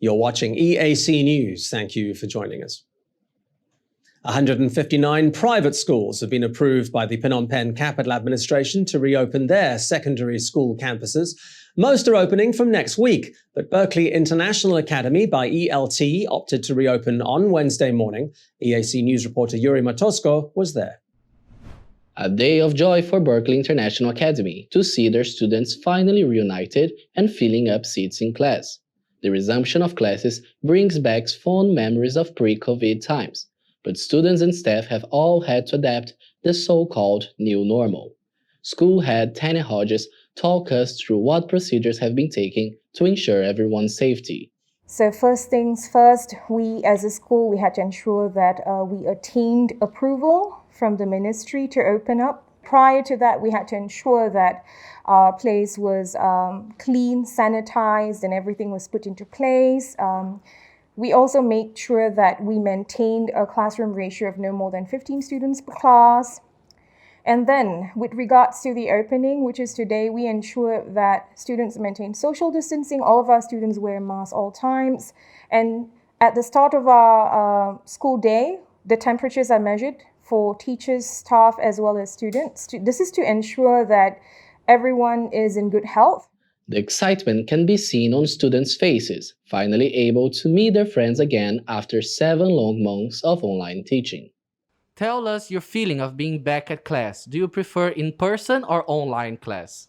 You're watching EAC News. Thank you for joining us. 159 private schools have been approved by the Phnom Penh Capital Administration to reopen their secondary school campuses. Most are opening from next week, but Berkeley International Academy by ELT opted to reopen on Wednesday morning. EAC News reporter Yuri Matosko was there. A day of joy for Berkeley International Academy to see their students finally reunited and filling up seats in class. The resumption of classes brings back fond memories of pre-COVID times, but students and staff have all had to adapt the so-called new normal. School head Tania Hodges talk us through what procedures have been taken to ensure everyone's safety. So first things first, we as a school, we had to ensure that we attained approval from the ministry to open up. Prior to that, we had to ensure that our place was clean, sanitized, and everything was put into place. We also made sure that we maintained a classroom ratio of no more than 15 students per class. And then, with regards to the opening, which is today, we ensure that students maintain social distancing. All of our students wear masks all times. And at the start of our school day, the temperatures are measured for teachers, staff, as well as students. This is to ensure that everyone is in good health. The excitement can be seen on students' faces, finally able to meet their friends again after 7 long months of online teaching. Tell us your feeling of being back at class. Do you prefer in-person or online class?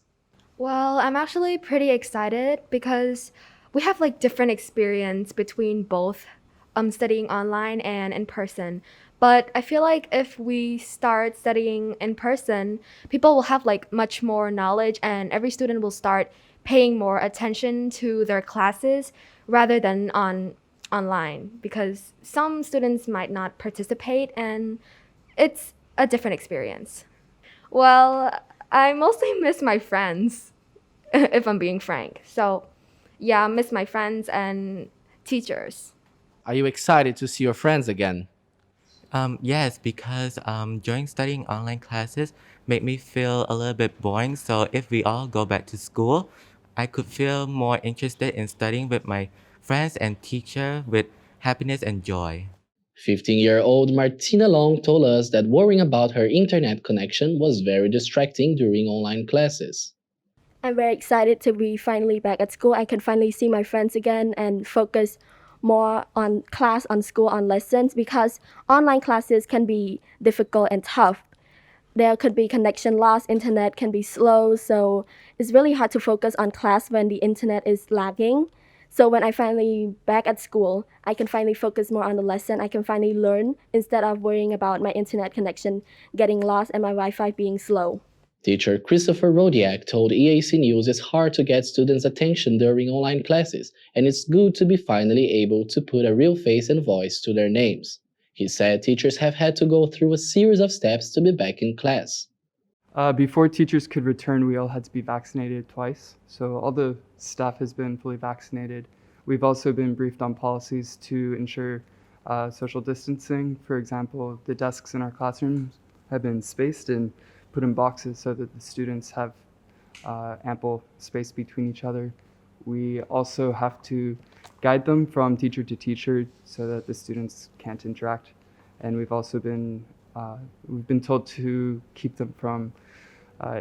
Well, I'm actually pretty excited because we have different experience between both studying online and in person. But I feel like if we start studying in person, people will have much more knowledge and every student will start paying more attention to their classes rather than online, because some students might not participate and it's a different experience. Well, I mostly miss my friends, if I'm being frank. So yeah, I miss my friends and teachers. Are you excited to see your friends again? Yes, because during studying online classes made me feel a little bit boring. So if we all go back to school, I could feel more interested in studying with my friends and teacher with happiness and joy. 15-year-old Martina Long told us that worrying about her internet connection was very distracting during online classes. I'm very excited to be finally back at school. I can finally see my friends again and focus more on class, on school, on lessons, because online classes can be difficult and tough. There could be connection loss, internet can be slow, so it's really hard to focus on class when the internet is lagging. So when I finally back at school, I can finally focus more on the lesson. I can finally learn instead of worrying about my internet connection getting lost and my Wi-Fi being slow. Teacher Christopher Rodiak told EAC News it's hard to get students' attention during online classes, and it's good to be finally able to put a real face and voice to their names. He said teachers have had to go through a series of steps to be back in class. Before teachers could return, we all had to be vaccinated twice. So all the staff has been fully vaccinated. We've also been briefed on policies to ensure social distancing. For example, the desks in our classrooms have been spaced and put in boxes so that the students have ample space between each other. We also have to guide them from teacher to teacher so that the students can't interact. And we've also been told to keep them from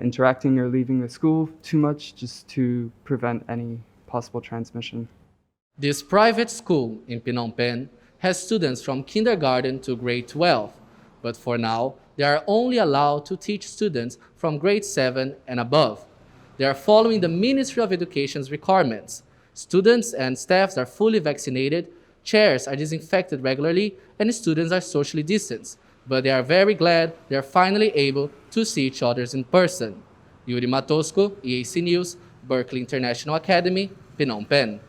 interacting or leaving the school too much, just to prevent any possible transmission. This private school in Phnom Penh has students from kindergarten to grade 12, but for now, they are only allowed to teach students from grade 7 and above. They are following the Ministry of Education's requirements. Students and staffs are fully vaccinated, chairs are disinfected regularly, and students are socially distanced. But they are very glad they are finally able to see each other in person. Yuri Matosko, EAC News, Berkeley International Academy, Phnom Penh.